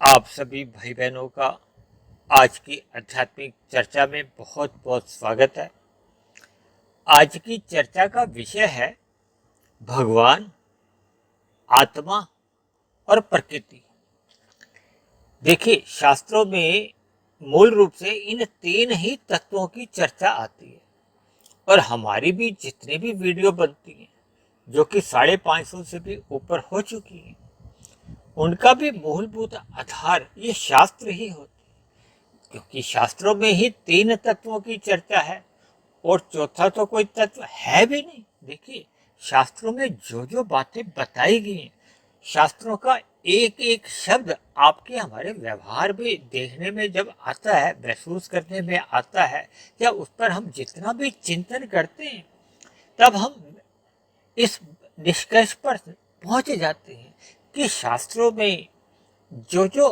आप सभी भाई बहनों का आज की आध्यात्मिक चर्चा में बहुत बहुत स्वागत है। आज की चर्चा का विषय है भगवान, आत्मा और प्रकृति। देखिए, शास्त्रों में मूल रूप से इन तीन ही तत्वों की चर्चा आती है और हमारी भी जितनी भी वीडियो बनती हैं, जो कि 550 से भी ऊपर हो चुकी हैं, उनका भी मूलभूत आधार ये शास्त्र ही होते हैं, क्योंकि शास्त्रों में ही तीन तत्वों की चर्चा है और चौथा तो कोई तत्व है भी नहीं। देखिए, शास्त्रों में जो जो बातें बताई गई हैं, शास्त्रों का एक एक शब्द आपके हमारे व्यवहार में देखने में जब आता है, महसूस करने में आता है, या उस पर हम जितना भी चिंतन करते हैं, तब हम इस निष्कर्ष पर पहुंच जाते हैं कि शास्त्रों में जो जो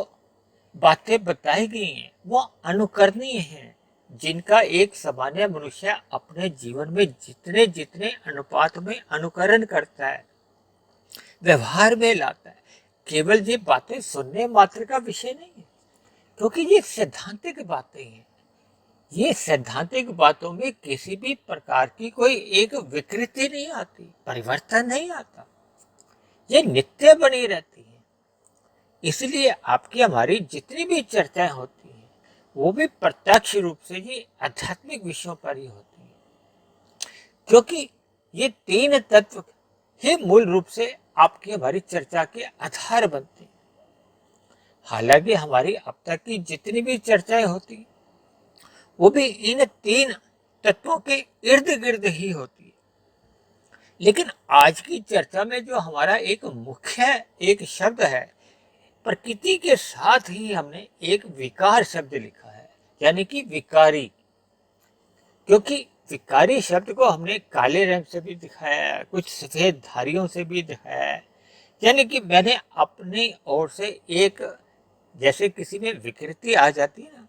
बातें बताई गई हैं वो अनुकरणीय हैं, जिनका एक सामान्य मनुष्य अपने जीवन में जितने जितने अनुपात में अनुकरण करता है, व्यवहार में लाता है। केवल ये बातें सुनने मात्र का विषय नहीं है, क्योंकि ये सैद्धांतिक बातें हैं। ये सैद्धांतिक बातों में किसी भी प्रकार की कोई एक विकृति नहीं आती, परिवर्तन नहीं आता, ये नित्य बनी रहती है। इसलिए आपकी हमारी जितनी भी चर्चाएं होती हैं, वो भी प्रत्यक्ष रूप से ये आध्यात्मिक विषयों पर ही होती हैं, क्योंकि ये तीन तत्व ही मूल रूप से आपकी हमारी चर्चा के आधार बनते हैं। हालांकि हमारी अब तक की जितनी भी चर्चाएं होती हैं, वो भी इन तीन तत्वों के इर्द गिर्द ही होती है। लेकिन आज की चर्चा में जो हमारा एक मुख्य एक शब्द है, प्रकृति के साथ ही हमने एक विकार शब्द लिखा है, यानी कि विकारी। क्योंकि विकारी शब्द को हमने काले रंग से भी दिखाया है, कुछ सफेद धारियों से भी दिखाया है। यानी कि मैंने अपनी ओर से एक, जैसे किसी में विकृति आ जाती है ना,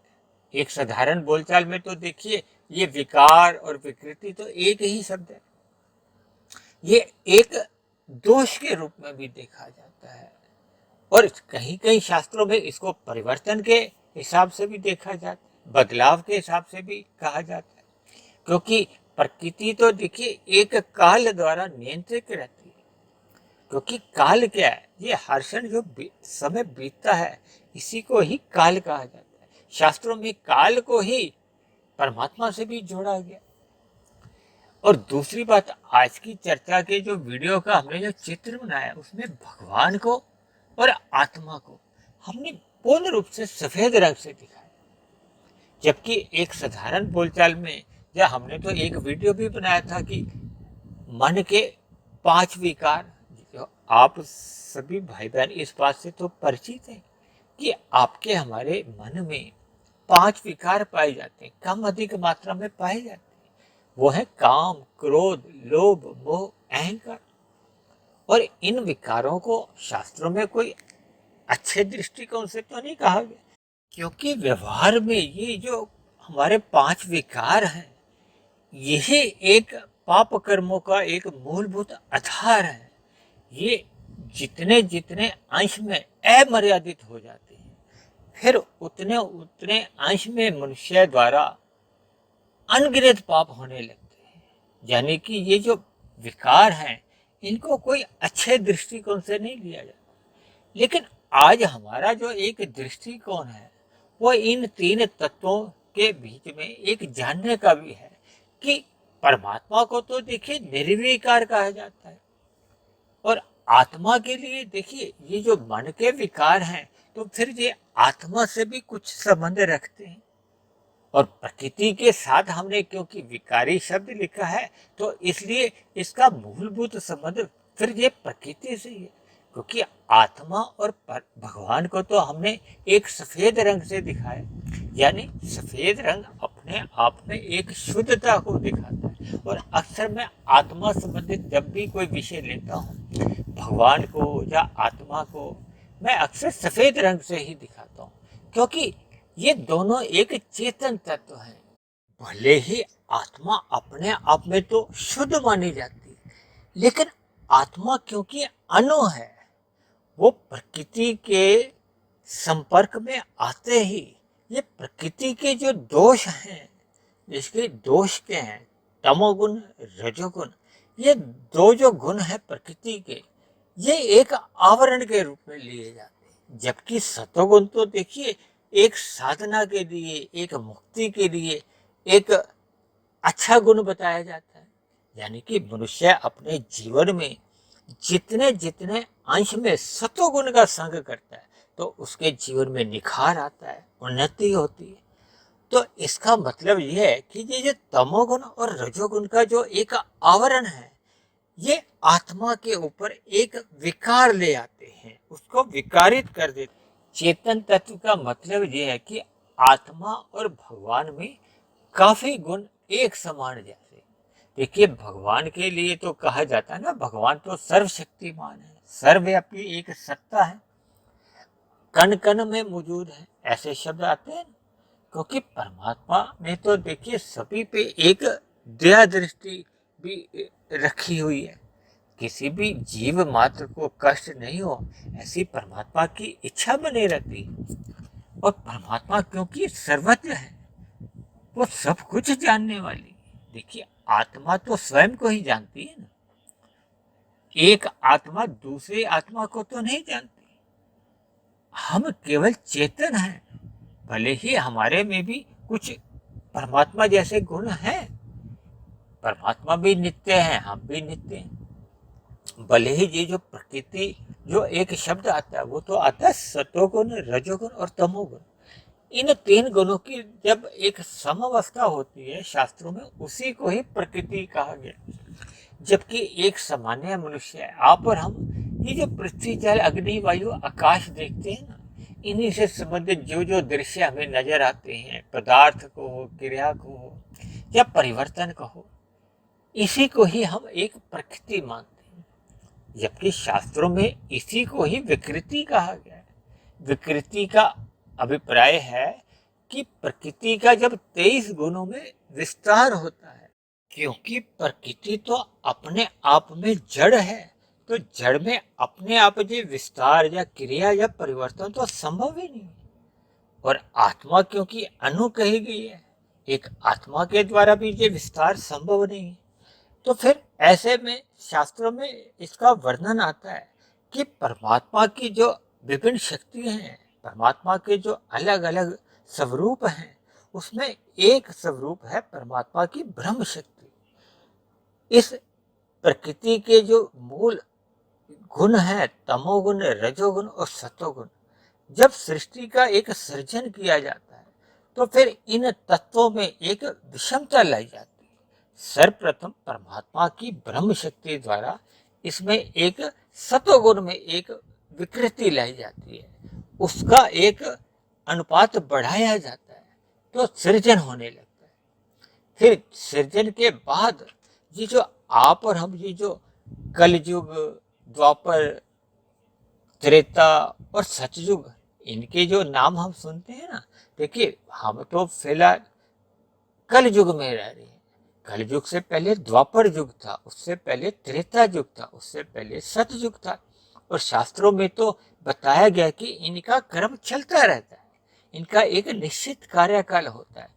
एक साधारण बोलचाल में तो देखिए ये विकार और विकृति तो एक ही शब्द है। ये एक दोष के रूप में भी देखा जाता है और कहीं कहीं शास्त्रों में इसको परिवर्तन के हिसाब से भी देखा जाता है, बदलाव के हिसाब से भी कहा जाता है। क्योंकि प्रकृति तो देखिए एक काल द्वारा नियंत्रित रहती है। क्योंकि काल क्या है, ये हर क्षण जो समय बीतता है, इसी को ही काल कहा जाता है। शास्त्रों में काल को ही परमात्मा से भी जोड़ा गया। और दूसरी बात, आज की चर्चा के जो वीडियो का हमने जो चित्र बनाया, उसमें भगवान को और आत्मा को हमने पूर्ण रूप से सफेद रंग से दिखाया। जबकि एक साधारण बोलचाल में, या हमने तो एक वीडियो भी बनाया था कि मन के 5 विकार, जो आप सभी भाई बहन इस बात से तो परिचित हैं कि आपके हमारे मन में 5 विकार पाए जाते हैं, कम अधिक मात्रा में पाए जाते हैं। वो है काम, क्रोध, लोभ, मोह, अहंकार। और इन विकारों को शास्त्रों में कोई अच्छे दृष्टिकोण से तो नहीं कहा गया, क्योंकि व्यवहार में ये जो हमारे 5 विकार हैं, यही एक पाप कर्मों का एक मूलभूत आधार है। ये जितने जितने अंश में अमर्यादित हो जाते हैं, फिर उतने उतने अंश में मनुष्य द्वारा अनगिनत पाप होने लगते हैं। यानी कि ये जो विकार हैं, इनको कोई अच्छे दृष्टिकोण से नहीं लिया जाता। लेकिन आज हमारा जो एक दृष्टिकोण है, वो इन तीन तत्वों के बीच में एक जानने का भी है कि परमात्मा को तो देखिए निर्विकार कहा जाता है, और आत्मा के लिए देखिए ये जो मन के विकार हैं, तो फिर ये आत्मा से भी कुछ संबंध रखते हैं। और प्रकृति के साथ हमने क्योंकि विकारी शब्द लिखा है, तो इसलिए इसका मूलभूत संबंध फिर ये प्रकृति से ही है। क्योंकि आत्मा और भगवान को तो हमने एक सफेद रंग से दिखाया, यानी सफेद रंग अपने आप में एक शुद्धता को दिखाता है। और अक्सर मैं आत्मा संबंधित जब भी कोई विषय लेता हूँ, भगवान को या आत्मा को मैं अक्सर सफेद रंग से ही दिखाता हूँ, क्योंकि ये दोनों एक चेतन तत्व है। भले ही आत्मा अपने आप में तो शुद्ध मानी जाती है, लेकिन आत्मा क्योंकि अणु है, वो प्रकृति के संपर्क में आते ही ये प्रकृति के जो दोष हैं, जिसके दोष के हैं तमोगुण रजोगुण, ये दो जो गुण हैं प्रकृति के, ये एक आवरण के रूप में लिए जाते हैं। जबकि सतोगुण तो देखिए एक साधना के लिए, एक मुक्ति के लिए एक अच्छा गुण बताया जाता है। यानी कि मनुष्य अपने जीवन में जितने जितने अंश में सतोगुण का संग करता है तो उसके जीवन में निखार आता है, उन्नति होती है। तो इसका मतलब यह है कि ये जो तमोगुण और रजोगुण का जो एक आवरण है, ये आत्मा के ऊपर एक विकार ले आते हैं, उसको विकारित कर देते हैं। चेतन तत्व का मतलब यह है कि आत्मा और भगवान में काफी गुण एक समान जैसे। देखिए भगवान के लिए तो कहा जाता है ना, भगवान तो सर्वशक्तिमान है, सर्वव्यापी एक सत्ता है, कण कण में मौजूद है, ऐसे शब्द आते हैं। क्योंकि परमात्मा ने तो देखिए सभी पे एक दया दृष्टि भी रखी हुई है, किसी भी जीव मात्र को कष्ट नहीं हो ऐसी परमात्मा की इच्छा बनी रहती है। और परमात्मा क्योंकि सर्वज्ञ है, वो सब कुछ जानने वाली। देखिए आत्मा तो स्वयं को ही जानती है ना, एक आत्मा दूसरी आत्मा को तो नहीं जानती। हम केवल चेतन हैं, भले ही हमारे में भी कुछ परमात्मा जैसे गुण हैं, परमात्मा भी नित्य है, हम भी नित्य हैं। भले ही ये जो प्रकृति जो एक शब्द आता है वो तो आता है सतोगुण रजोगुण और तमोगुण। इन तीन गुणों की जब एक समावस्था होती है शास्त्रों में, उसी को ही प्रकृति कहा गया। जबकि एक सामान्य मनुष्य है, आप और हम, ये जो पृथ्वी जल अग्नि वायु आकाश देखते हैं ना, इन्हीं से संबंधित जो जो दृश्य हमें नजर आते हैं, पदार्थ को हो, क्रिया को हो या परिवर्तन को हो, इसी को ही हम एक प्रकृति मानते हैं। जबकि शास्त्रों में इसी को ही विकृति कहा गया है। विकृति का अभिप्राय है कि प्रकृति का जब 23 गुणों में विस्तार होता है, क्योंकि प्रकृति तो अपने आप में जड़ है, तो जड़ में अपने आप जो विस्तार या क्रिया या परिवर्तन तो संभव ही नहीं। और आत्मा क्योंकि अनु कही गई है, एक आत्मा के द्वारा भी ये विस्तार संभव नहीं है। तो फिर ऐसे में शास्त्रों में इसका वर्णन आता है कि परमात्मा की जो विभिन्न शक्तियां हैं, परमात्मा के जो अलग अलग स्वरूप हैं, उसमें एक स्वरूप है परमात्मा की ब्रह्म शक्ति। इस प्रकृति के जो मूल गुण है तमोगुण रजोगुण और सतोगुण, जब सृष्टि का एक सृजन किया जाता है तो फिर इन तत्वों में एक विषमता लाई जाती है। सर्वप्रथम परमात्मा की ब्रह्म शक्ति द्वारा इसमें एक सतोगुण में एक विकृति लाई जाती है, उसका एक अनुपात बढ़ाया जाता है तो सृजन होने लगता है। फिर सृजन के बाद ये जो आप और हम, ये जो कलयुग द्वापर त्रेता और सतयुग, इनके जो नाम हम सुनते हैं ना, देखिए हम तो फिलहाल कल युग में रह रहे हैं। कल युग से पहले द्वापर युग था, उससे पहले त्रेता युग था, उससे पहले सतयुग था। और शास्त्रों में तो बताया गया कि इनका क्रम चलता रहता है, इनका एक निश्चित कार्यकाल होता है।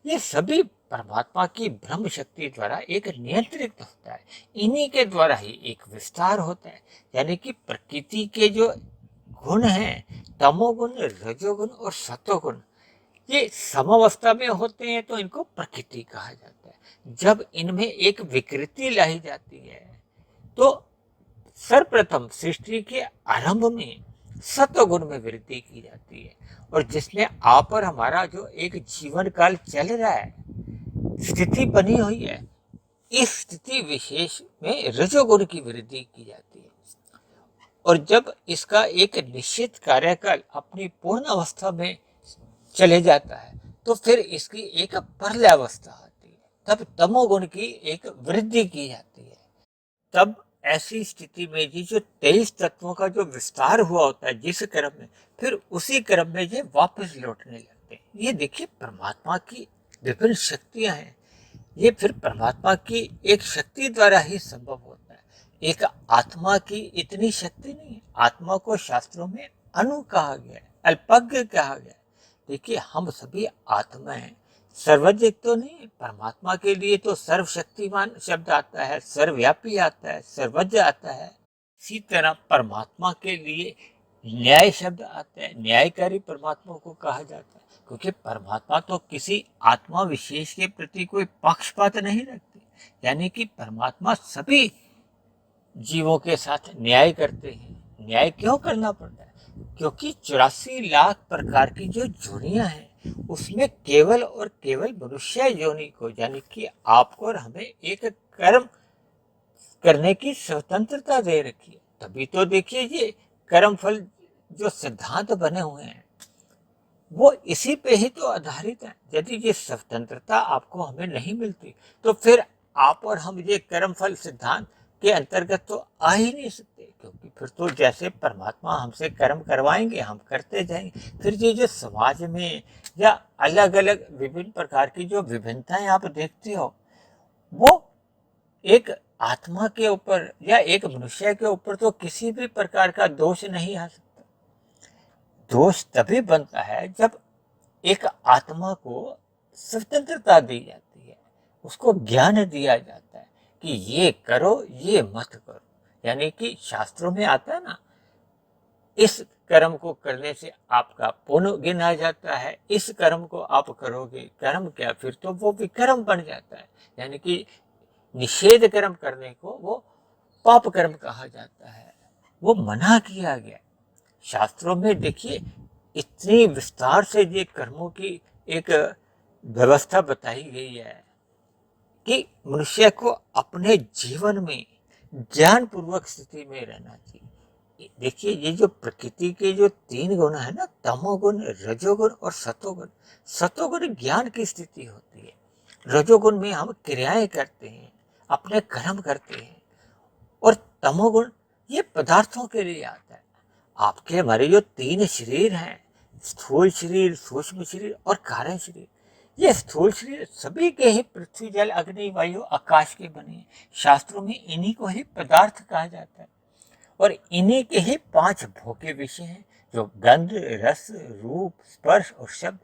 ये सभी परमात्मा की ब्रह्म शक्ति द्वारा एक नियंत्रित होता है, इन्हीं के द्वारा ही एक विस्तार होता है। यानी कि प्रकृति के जो गुण हैं तमोगुण रजोगुण और सतोगुण, ये समावस्था में होते हैं तो इनको प्रकृति कहा जाता है। जब इनमें एक विकृति लाई जाती है तो सर्वप्रथम सृष्टि के आरंभ में सतोगुण में वृद्धि की जाती है, और जिसमें आप और हमारा जो एक जीवन काल चल रहा है, स्थिति बनी हुई है, इस स्थिति विशेष में रजोगुण की वृद्धि की जाती है। और जब इसका एक निश्चित कार्यकाल अपनी पूर्ण अवस्था में चले जाता है तो फिर इसकी एक प्रलयावस्था आती है, तब तमोगुण की एक वृद्धि की जाती है। तब ऐसी स्थिति में ये जो 23 तत्वों का जो विस्तार हुआ होता है जिस क्रम में, फिर उसी क्रम में ये वापस लौटने लगते हैं। ये देखिए परमात्मा की विभिन्न शक्तियां हैं, ये फिर परमात्मा की एक शक्ति द्वारा ही संभव होता है। एक आत्मा की इतनी शक्ति नहीं है। आत्मा को शास्त्रों में अनु कहा गया है, अल्पज्ञ कहा गया। देखिए, हम सभी आत्माएं, सर्वज्ञ तो नहीं। परमात्मा के लिए तो सर्वशक्तिमान शब्द आता है, सर्वव्यापी आता है, सर्वज्ञ आता है। इसी तरह परमात्मा के लिए न्याय शब्द आता है, न्यायकारी परमात्मा को कहा जाता है, क्योंकि परमात्मा तो किसी आत्मा विशेष के प्रति कोई पक्षपात नहीं रखते। यानी कि परमात्मा सभी जीवों के साथ न्याय करते हैं। न्याय क्यों करना पड़ता है? क्योंकि 84 लाख प्रकार की जो जोनियां हैं, उसमें केवल और केवल मनुष्य योनि को, यानी कि आपको और हमें एक कर्म करने की स्वतंत्रता दे रखी है। तभी तो देखिए, ये कर्म फल जो सिद्धांत बने हुए हैं, वो इसी पे ही तो आधारित है। यदि ये स्वतंत्रता आपको हमें नहीं मिलती, तो फिर आप और हम ये कर्म फल सिद्धांत के अंतर्गत तो आ ही नहीं सकते, क्योंकि फिर तो जैसे परमात्मा हमसे कर्म करवाएंगे, हम करते जाएंगे। फिर ये जो समाज में या अलग अलग विभिन्न प्रकार की जो विभिन्नताएं आप देखते हो, वो एक आत्मा के ऊपर या एक मनुष्य के ऊपर तो किसी भी प्रकार का दोष नहीं आ सकता। दोष तभी बनता है जब एक आत्मा को स्वतंत्रता दी जाती है, उसको ज्ञान दिया जाता है कि ये करो, ये मत करो। यानी कि शास्त्रों में आता है ना, इस कर्म को करने से आपका पुण्य गिना जाता है, इस कर्म को आप करोगे, कर्म क्या, फिर तो वो विकर्म बन जाता है। यानी कि निषेध कर्म करने को वो पाप कर्म कहा जाता है, वो मना किया गया। शास्त्रों में देखिए, इतनी विस्तार से ये कर्मों की एक व्यवस्था बताई गई है कि मनुष्य को अपने जीवन में ज्ञान पूर्वक स्थिति में रहना चाहिए। देखिए, ये जो प्रकृति के जो 3 गुण है ना, तमोगुण, रजोगुण और सतोगुण। सतोगुण ज्ञान की स्थिति होती है, रजोगुण में हम क्रियाएं करते हैं, अपने कर्म करते हैं, और तमोगुण ये पदार्थों के लिए आता है। आपके हमारे जो 3 शरीर हैं, स्थूल शरीर, सूक्ष्म शरीर और कारण शरीर, ये स्थूल शरीर सभी के ही पृथ्वी, जल, अग्नि, वायु, आकाश के बने हैं। शास्त्रों में इन्हीं को ही पदार्थ कहा जाता है, और इन्हीं के ही 5 भोग्य विषय हैं, जो गंध, रस, रूप, स्पर्श और शब्द।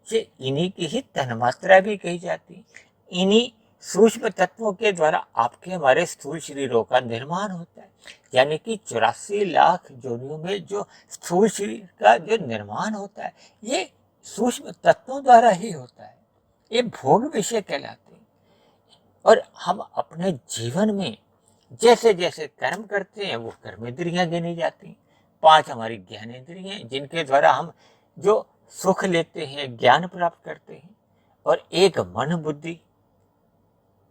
ये इन्हीं की ही तन्मात्रा भी कही जाती है। इन्हीं सूक्ष्म तत्वों के द्वारा आपके हमारे स्थूल शरीरों का निर्माण होता है। यानी कि 84 लाख जोनियों में जो स्थूल शरीर का जो निर्माण होता है, ये सूक्ष्म तत्वों द्वारा ही होता है। ये भोग विषय कहलाते हैं। और हम अपने जीवन में जैसे जैसे कर्म करते हैं, वो कर्मेंद्रियां गिनी जाती हैं। 5 हमारी ज्ञानेंद्रियां, जिनके द्वारा हम जो सुख लेते हैं, ज्ञान प्राप्त करते हैं। और एक मन बुद्धि,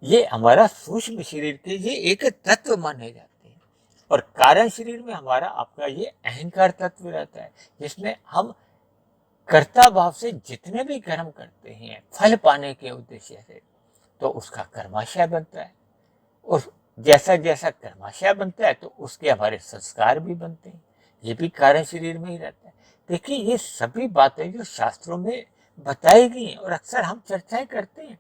ये हमारा सूक्ष्म शरीर के ये एक तत्व माने जाते हैं। और कारण शरीर में हमारा आपका ये अहंकार तत्व रहता है, जिसमें हम कर्ता भाव से जितने भी कर्म करते हैं फल पाने के उद्देश्य से, तो उसका कर्माशय बनता है। और जैसा जैसा कर्माशय बनता है, तो उसके हमारे संस्कार भी बनते हैं। ये भी कारण शरीर में ही रहता है। देखिए, ये सभी बातें जो शास्त्रों में बताई गई हैं और अक्सर हम चर्चाएं करते हैं,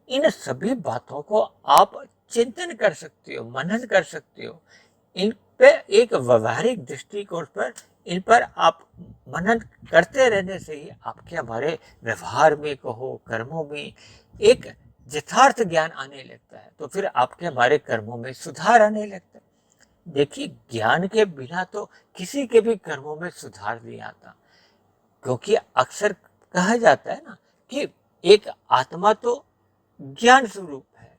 इन सभी बातों को आप चिंतन कर सकते हो, मनन कर सकते हो। इन पे एक व्यवहारिक दृष्टिकोण पर इन पर आप मनन करते रहने से ही आपके हमारे व्यवहार में कहो, कर्मों में एक यथार्थ ज्ञान आने लगता है। तो फिर आपके हमारे कर्मों में सुधार आने लगता है। देखिए, ज्ञान के बिना तो किसी के भी कर्मों में सुधार नहीं आता, क्योंकि अक्सर कहा जाता है ना कि एक आत्मा तो ज्ञान स्वरूप है,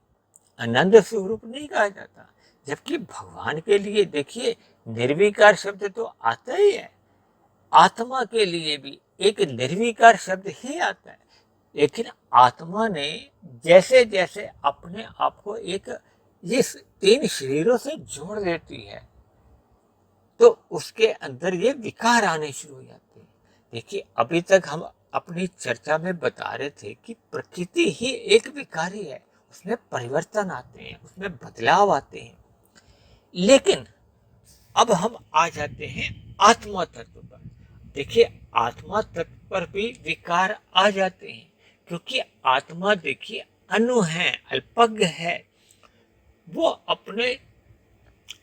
आनंद स्वरूप नहीं कहा जाता। जबकि भगवान के लिए देखिए, निर्विकार शब्द तो आता ही है, आत्मा के लिए भी एक निर्विकार शब्द ही आता है। लेकिन आत्मा ने जैसे जैसे अपने आप को एक ये 3 शरीरों से जोड़ देती है, तो उसके अंदर ये विकार आने शुरू हो जाते हैं। देखिए, अभी तक हम अपनी चर्चा में बता रहे थे कि प्रकृति ही एक विकारी है, उसमें परिवर्तन आते हैं, उसमें बदलाव आते हैं। लेकिन अब हम आ जाते हैं आत्मा तत्व पर। देखिए, आत्मा तत्व पर भी विकार आ जाते हैं, क्योंकि आत्मा देखिए अनु है, अल्पज्ञ है। वो अपने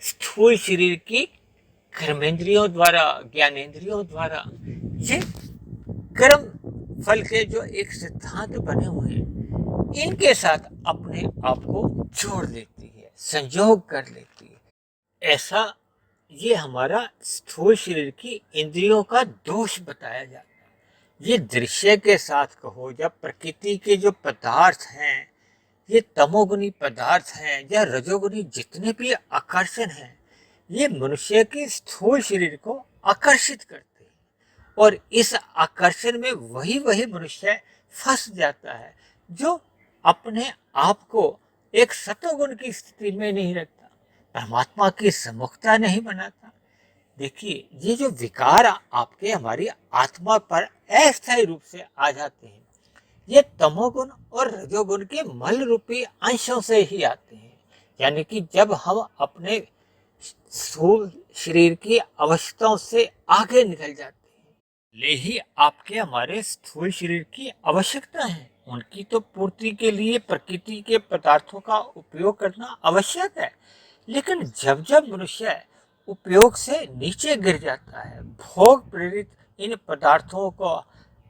स्थूल शरीर की कर्मेंद्रियों द्वारा, ज्ञानेंद्रियों द्वारा ये कर्म फल के जो एक सिद्धांत बने हुए हैं, इनके साथ अपने आप को जोड़ लेती है, संयोग कर लेती है। ऐसा ये हमारा स्थूल शरीर की इंद्रियों का दोष बताया जाता है। ये दृश्य के साथ कहो या प्रकृति के जो पदार्थ हैं, ये तमोगुणी पदार्थ हैं या रजोगुणी जितने भी आकर्षण हैं, ये मनुष्य के स्थूल शरीर को आकर्षित करते हैं और इस आकर्षण में वही वही मनुष्य फंस जाता है जो अपने आप को एक सतोगुण की स्थिति में नहीं रखता, परमात्मा की सम्मुखता नहीं बनाता। देखिए, ये जो विकार आपके हमारी आत्मा पर अस्थायी रूप से आ जाते हैं, ये तमोगुण और रजोगुण के मल रूपी अंशों से ही आते हैं। यानी कि जब हम अपने स्थूल शरीर की अवस्थाओं से आगे निकल जाते हैं, ले ही आपके हमारे स्थूल शरीर की आवश्यकता है, उनकी तो पूर्ति के लिए प्रकृति के पदार्थों का उपयोग करना आवश्यक है। लेकिन जब जब मनुष्य उपयोग से नीचे गिर जाता है, भोग प्रेरित इन पदार्थों को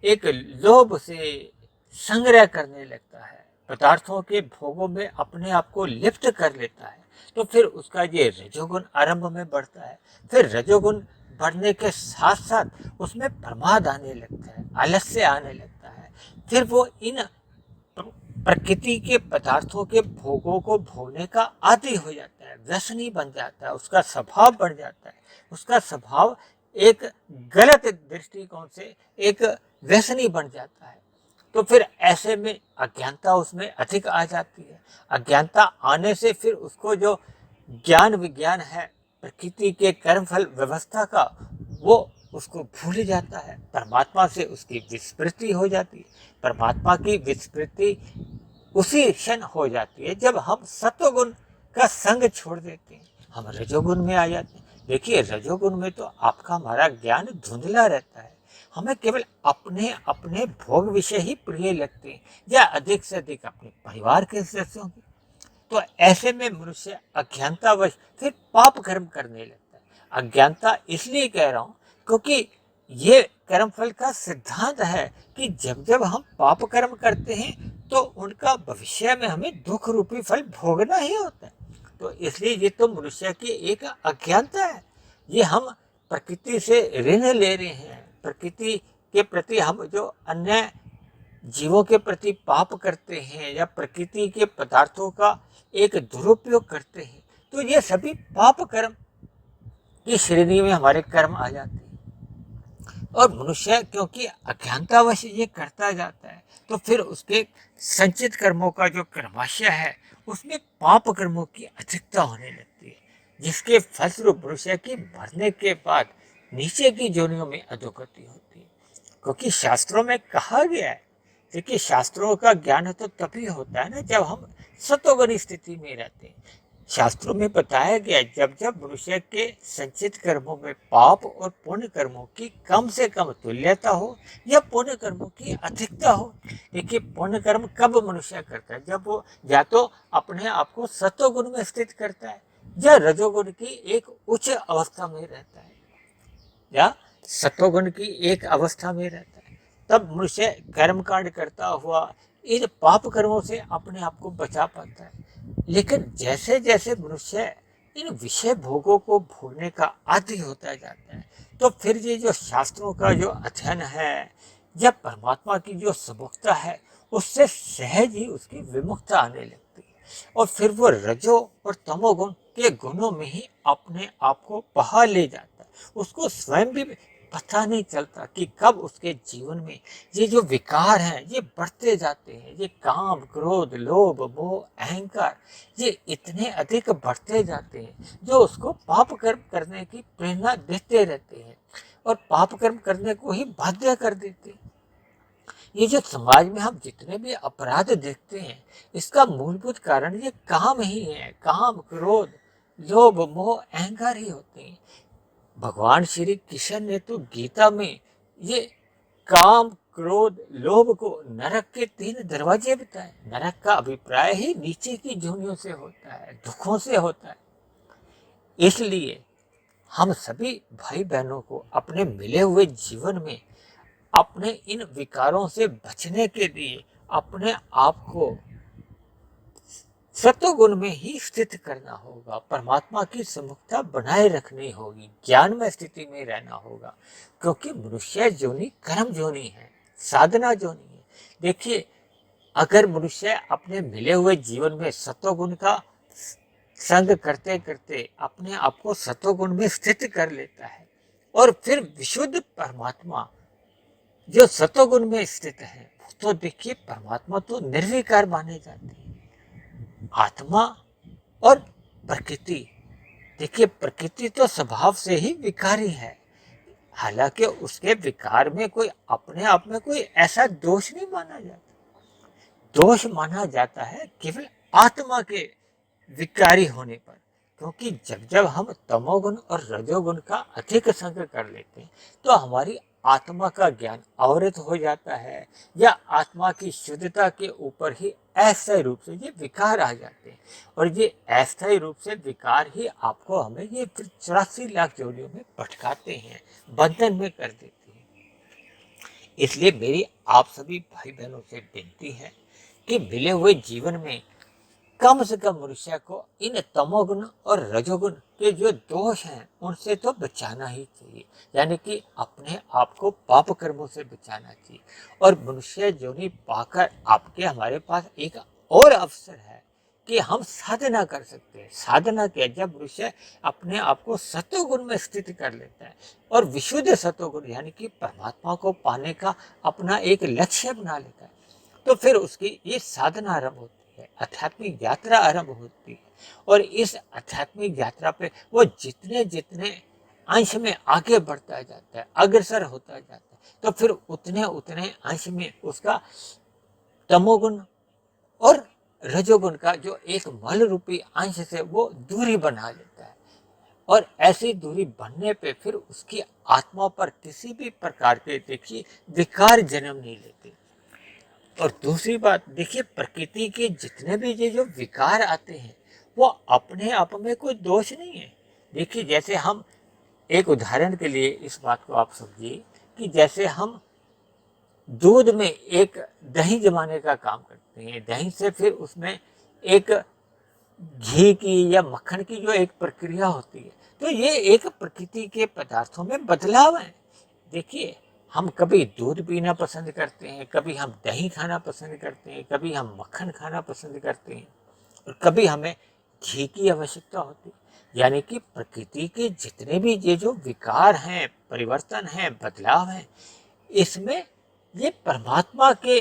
एक लोभ से संग्रह करने लगता है, पदार्थों के भोगों में अपने आप को लिप्त कर लेता है, तो फिर उसका ये रजोगुण आरंभ में बढ़ता है। फिर रजोगुण बढ़ने के साथ साथ उसमें प्रमाद आने लगता है, आलस्य आने लगता है। फिर वो इन प्रकृति के पदार्थों के भोगों को भोगने का आदी हो जाता है, व्यसनी बन जाता है, उसका स्वभाव बन जाता है। उसका स्वभाव एक गलत दृष्टिकोण से एक व्यसनी बन जाता है। तो फिर ऐसे में अज्ञानता उसमें अधिक आ जाती है। अज्ञानता आने से फिर उसको जो ज्ञान विज्ञान है प्रकृति के कर्मफल व्यवस्था का, वो उसको भूल जाता है। परमात्मा से उसकी विस्मृति हो जाती है। परमात्मा की विस्मृति उसी क्षण हो जाती है जब हम सत्वगुण का संग छोड़ देते हैं, हम रजोगुण में आ जाते हैं। देखिए, रजोगुण में तो आपका हमारा ज्ञान धुंधला रहता है, हमें केवल अपने अपने भोग विषय ही प्रिय लगते हैं या अधिक से अधिक अपने परिवार के सदस्यों की। तो ऐसे में मनुष्य अज्ञानतावश फिर पाप कर्म करने लगता है। अज्ञानता इसलिए कह रहा हूँ क्योंकि ये कर्मफल का सिद्धांत है कि जब जब हम पाप कर्म करते हैं तो उनका भविष्य में हमें दुख रूपी फल भोगना ही होता है। तो इसलिए ये तो मनुष्य की एक अज्ञानता है। ये हम प्रकृति से ऋण ले रहे हैं, प्रकृति के प्रति हम जो अन्य जीवों के प्रति पाप करते हैं या प्रकृति के पदार्थों का एक दुरुपयोग करते हैं, तो ये सभी पाप कर्म की श्रेणी में हमारे कर्म आ जाते हैं। और मनुष्य क्योंकि अज्ञानतावश ये करता जाता है, तो फिर उसके संचित कर्मों का जो कर्माशय है उसमें पाप कर्मों की अधिकता होने लगती है, जिसके फलस्वरूप मनुष्य की मरने के बाद नीचे की योनियों में अधोगति होती है। क्योंकि शास्त्रों में कहा गया है, देखिए शास्त्रों का ज्ञान तो तभी होता है ना जब हम सतोगुणी स्थिति में रहते हैं। शास्त्रों में बताया गया जब जब मनुष्य के संचित कर्मों में पाप और पुण्य कर्मों की कम से कम तुल्यता हो या पुण्य कर्मों की अधिकता हो। देखिए, पुण्य कर्म कब मनुष्य करता है, जब वो या तो अपने आप को सतोगुण में स्थित करता है या रजोगुण की एक उच्च अवस्था में रहता है या सतोगुण की एक अवस्था में रहता है, तब मनुष्य कर्म कांड करता हुआ इन पाप कर्मों से अपने आप को बचा पाता है। लेकिन जैसे जैसे मनुष्य इन विषय भोगों को भोगने का आदी होता जाता है, तो फिर ये जो शास्त्रों का जो अध्ययन है या परमात्मा की जो सम्मुखता है उससे सहज ही उसकी विमुखता आने लगती है और फिर वो रजो और तमोगुण के गुणों में ही अपने आप को बहा ले जाता है। उसको स्वयं भी पता नहीं चलता कि कब उसके जीवन में ये जो विकार हैं ये बढ़ते जाते हैं। ये काम, क्रोध, लोभ, मोह, अहंकार ये इतने अधिक बढ़ते जाते हैं जो उसको पाप कर्म करने की प्रेरणा देते रहते हैं और पाप कर्म करने को ही बाध्य कर देते हैं। ये जो समाज में हम जितने भी अपराध देखते हैं, इसका मूलभूत कारण ये काम ही है। काम, क्रोध, लोभ, मोह, अहंकार ही होते हैं। भगवान श्री कृष्ण ने तो गीता में ये काम, क्रोध, लोभ को नरक के 3 दरवाजे बताए। नरक का अभिप्राय ही नीचे की योनियों से होता है, दुखों से होता है। इसलिए हम सभी भाई बहनों को अपने मिले हुए जीवन में अपने इन विकारों से बचने के लिए अपने आप को सत्वगुण में ही स्थित करना होगा, परमात्मा की सम्मुखता बनाए रखनी होगी, ज्ञान में स्थिति में रहना होगा, क्योंकि मनुष्य जोनि कर्म जोनि है, साधना जोनि है। देखिए, अगर मनुष्य अपने मिले हुए जीवन में सत्वगुण का संग करते करते अपने आप को सत्वगुण में स्थित कर लेता है और फिर विशुद्ध परमात्मा जो सत्वगुण में स्थित है, तो देखिए परमात्मा तो निर्विकार माने जाते हैं। आत्मा और प्रकृति, देखिए प्रकृति तो स्वभाव से ही विकारी है, हालांकि उसके विकार में कोई अपने आप में कोई ऐसा दोष नहीं माना जाता। दोष माना जाता है केवल आत्मा के विकारी होने पर, क्योंकि जब जब हम तमोगुण और रजोगुण का अधिक संग कर लेते हैं तो हमारी आत्मा का ज्ञान अवरुद्ध हो जाता है, या आत्मा की शुद्धता के ऊपर ही अस्थायी रूप से ये विकार आ जाते हैं, और ये अस्थायी रूप से विकार ही आपको हमें ये 84 लाख जोड़ियों में भटकाते हैं, बंधन में कर देते हैं। इसलिए मेरी आप सभी भाई बहनों से विनती है कि मिले हुए जीवन में कम से कम मनुष्य को इन तमोगुण और रजोगुण के जो दोष हैं उनसे तो बचाना ही चाहिए, यानी कि अपने आप को पाप कर्मों से बचाना चाहिए। और मनुष्य जोनि पाकर आपके हमारे पास एक और अवसर है कि हम साधना कर सकते हैं। साधना क्या, जब मनुष्य अपने आप को सत्वगुण में स्थित कर लेता है और विशुद्ध सत्वगुण यानी कि परमात्मा को पाने का अपना एक लक्ष्य बना लेता है, तो फिर उसकी ये साधना आरंभ होती है, आध्यात्मिक यात्रा आरंभ होती है। और इस आध्यात्मिक यात्रा पे वो जितने जितने अंश में आगे बढ़ता जाता है, अग्रसर होता जाता है, तो फिर उतने उतने अंश में उसका तमोगुण और रजोगुण का जो एक मल रूपी अंश से वो दूरी बना लेता है, और ऐसी दूरी बनने पे फिर उसकी आत्मा पर किसी भी प्रकार के देखिए विकार जन्म नहीं लेते। और दूसरी बात देखिए, प्रकृति के जितने भी ये जो विकार आते हैं वो अपने आप में कोई दोष नहीं है। देखिए, जैसे हम एक उदाहरण के लिए इस बात को आप समझिए कि जैसे हम दूध में एक दही जमाने का काम करते हैं, दही से फिर उसमें एक घी की या मक्खन की जो एक प्रक्रिया होती है, तो ये एक प्रकृति के पदार्थों में बदलाव है। देखिए, हम कभी दूध पीना पसंद करते हैं, कभी हम दही खाना पसंद करते हैं, कभी हम मक्खन खाना पसंद करते हैं, और कभी हमें घी की आवश्यकता होती है। यानी कि प्रकृति के जितने भी ये जो विकार हैं, परिवर्तन हैं, बदलाव हैं, इसमें ये परमात्मा के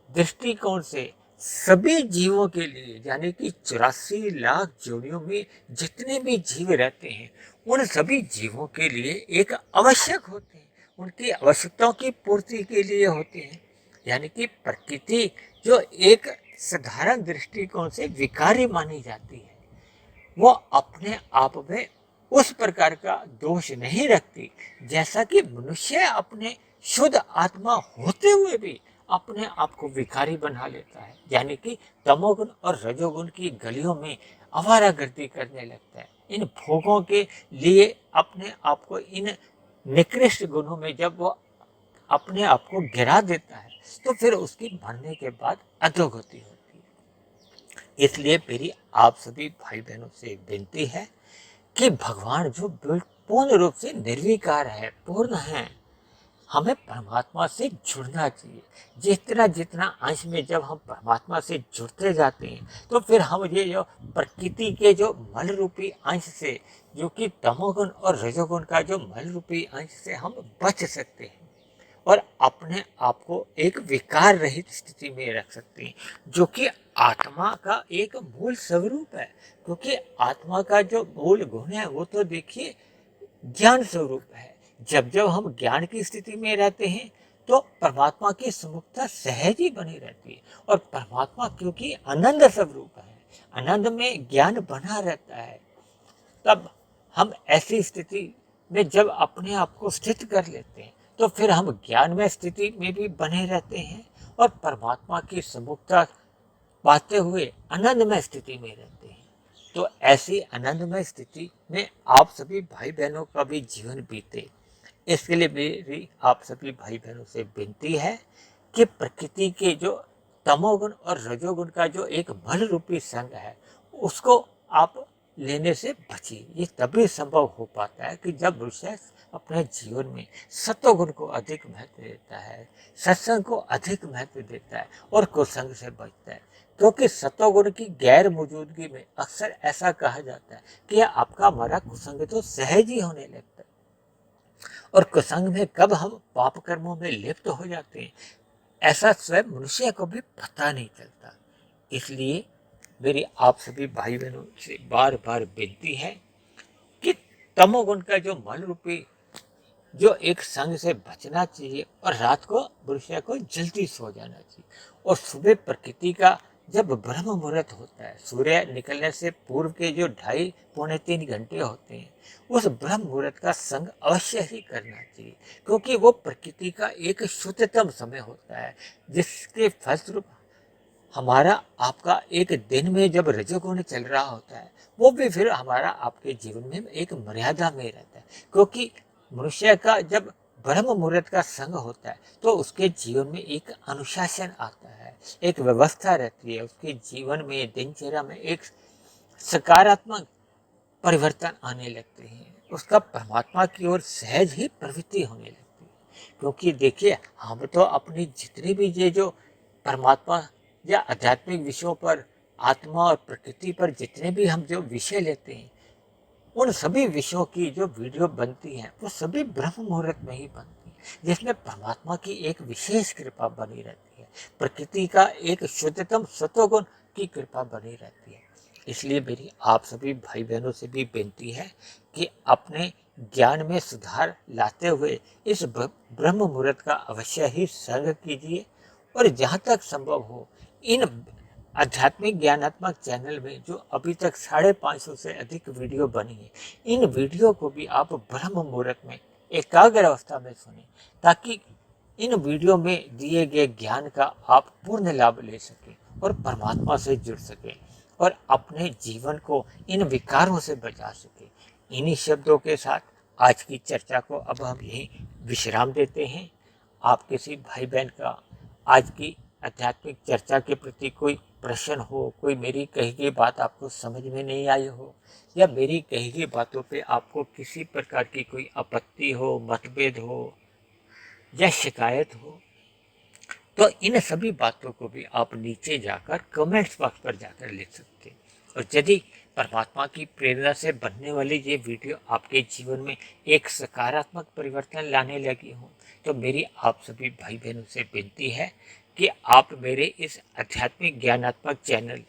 दृष्टिकोण से सभी जीवों के लिए, यानी कि 84 लाख जोड़ियों में जितने भी जीव रहते हैं उन सभी जीवों के लिए एक आवश्यक होते हैं, उनकी आवश्यकताओं की पूर्ति के लिए होते हैं। यानी कि प्रकृति जो एक साधारण दृष्टिकोण से विकारी मानी जाती है, वो अपने आप में उस प्रकार का दोष नहीं रखती जैसा कि मनुष्य अपने शुद्ध आत्मा होते हुए भी अपने आप को विकारी बना लेता है, यानी कि तमोगुण और रजोगुण की गलियों में आवारागर्दी करने लगता है। इन भोगों के लिए अपने आप को इन निकृष्ट गुणों में जब वो अपने आप को गिरा देता है, तो फिर उसकी मरने के बाद अधोगति होती है। इसलिए मेरी आप सभी भाई बहनों से विनती है कि भगवान जो पूर्ण रूप से निर्विकार है, पूर्ण है, हमें परमात्मा से जुड़ना चाहिए। जितना जितना अंश में जब हम परमात्मा से जुड़ते जाते हैं, तो फिर हम ये जो प्रकृति के जो मल रूपी अंश से, जो कि तमोगुण और रजोगुण का जो मल रूपी अंश से हम बच सकते हैं और अपने आप को एक विकार रहित स्थिति में रख सकते हैं, जो कि आत्मा का एक मूल स्वरूप है। क्योंकि आत्मा का जो मूल गुण है वो तो देखिए ज्ञान स्वरूप है। जब जब हम ज्ञान की स्थिति में रहते हैं तो परमात्मा की सम्मुखता सहज ही बनी रहती है, और परमात्मा क्योंकि आनंद स्वरूप है, आनंद में ज्ञान बना रहता है, तब हम ऐसी स्थिति में जब अपने आप को स्थित कर लेते हैं तो फिर हम ज्ञान में स्थिति में भी बने रहते हैं और परमात्मा की सम्मुखता पाते हुए आनंदमय स्थिति में रहते हैं। तो ऐसी आनंदमय स्थिति में आप सभी भाई बहनों का भी जीवन बीते, इसके लिए मेरी आप सभी भाई बहनों से विनती है कि प्रकृति के जो तमोगुण और रजोगुण का जो एक मल रूपी संग है, उसको आप लेने से बचिए। ये तभी संभव हो पाता है कि जब मनुष्य अपने जीवन में सत्वगुण को अधिक महत्व देता है, सत्संग को अधिक महत्व देता है और कुसंग से बचता है। क्योंकि सत्वगुण की गैर मौजूदगी में अक्सर ऐसा कहा जाता है कि आपका हमारा कुसंग तो सहज ही होने लगता है, और कुसंग में कब हम पाप कर्मों में लिप्त हो जाते हैं, ऐसा स्वयं मनुष्य को भी पता नहीं चलता। इसलिए मेरी आप सभी भाई बहनों से बार बार विनती है कि तमोगुण का जो मल रूपी जो एक संग से बचना चाहिए, और रात को मनुष्य को जल्दी सो जाना चाहिए, और सुबह प्रकृति का जब ब्रह्म मुहूर्त होता है, सूर्य निकलने से पूर्व के जो 2.5-3 घंटे होते हैं, उस ब्रह्म मुहूर्त का संग अवश्य ही करना चाहिए। क्योंकि वो प्रकृति का एक शुद्धतम समय होता है, जिसके फलस्वरूप हमारा आपका एक दिन में जब रजोगुण चल रहा होता है, वो भी फिर हमारा आपके जीवन में एक मर्यादा में रहता है। क्योंकि मनुष्य का जब ब्रह्म मुहूर्त का संग होता है, तो उसके जीवन में एक अनुशासन आता है, एक व्यवस्था रहती है, उसके जीवन में दिनचर्या में एक सकारात्मक परिवर्तन आने लगते हैं, उसका परमात्मा की ओर सहज ही प्रवृत्ति होने लगती है। क्योंकि देखिए, हम तो अपनी जितनी भी ये जो परमात्मा या आध्यात्मिक विषयों पर, आत्मा और प्रकृति पर जितने भी हम जो विषय लेते हैं, उन सभी विषयों की जो वीडियो बनती हैं, वो सभी ब्रह्म मुहूर्त में ही बनती है, जिसमें परमात्मा की एक विशेष कृपा बनी रहती है, प्रकृति का एक शुद्धतम सत्वगुण की कृपा बनी रहती है। इसलिए मेरी आप सभी भाई बहनों से भी विनती है कि अपने ज्ञान में सुधार लाते हुए इस ब्रह्म मुहूर्त का अवश्य ही संग कीजिए, और जहाँ तक संभव हो इन आध्यात्मिक ज्ञानात्मक चैनल में जो अभी तक 550 से अधिक वीडियो बनी है, इन वीडियो को भी आप ब्रह्म मुहूर्त में एकाग्र अवस्था में सुने, ताकि इन वीडियो में दिए गए ज्ञान का आप पूर्ण लाभ ले सकें और परमात्मा से जुड़ सकें, और अपने जीवन को इन विकारों से बचा सकें। इन्हीं शब्दों के साथ आज की चर्चा को अब हम यहीं विश्राम देते हैं। आप किसी भाई बहन का आज की आध्यात्मिक चर्चा के प्रति कोई प्रश्न हो, कोई मेरी कही गई बात आपको समझ में नहीं आई हो, या मेरी कही गई बातों पे आपको किसी प्रकार की कोई आपत्ति हो, मतभेद हो या शिकायत हो, तो इन सभी बातों को भी आप नीचे जाकर कमेंट्स बॉक्स पर जाकर लिख सकते हैं। और यदि परमात्मा की प्रेरणा से बनने वाली ये वीडियो आपके जीवन में एक सकारात्मक परिवर्तन लाने लगी हो, तो मेरी आप सभी भाई बहनों से विनती है कि आप मेरे इस आध्यात्मिक ज्ञानात्मक चैनल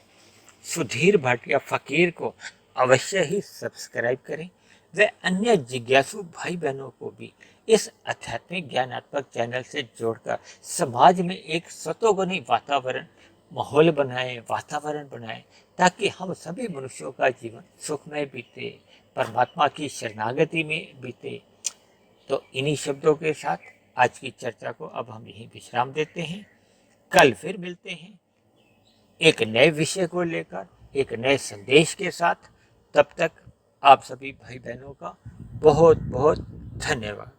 सुधीर भाटिया फकीर को अवश्य ही सब्सक्राइब करें, व अन्य जिज्ञासु भाई बहनों को भी इस आध्यात्मिक ज्ञानात्मक चैनल से जोड़कर समाज में एक सतोगुणी माहौल बनाएं, वातावरण बनाएं, ताकि हम सभी मनुष्यों का जीवन सुखमय बीते, परमात्मा की शरणागति में बीते। तो इन्हीं शब्दों के साथ आज की चर्चा को अब हम यहीं विश्राम देते हैं। कल फिर मिलते हैं एक नए विषय को लेकर, एक नए संदेश के साथ। तब तक आप सभी भाई बहनों का बहुत बहुत धन्यवाद।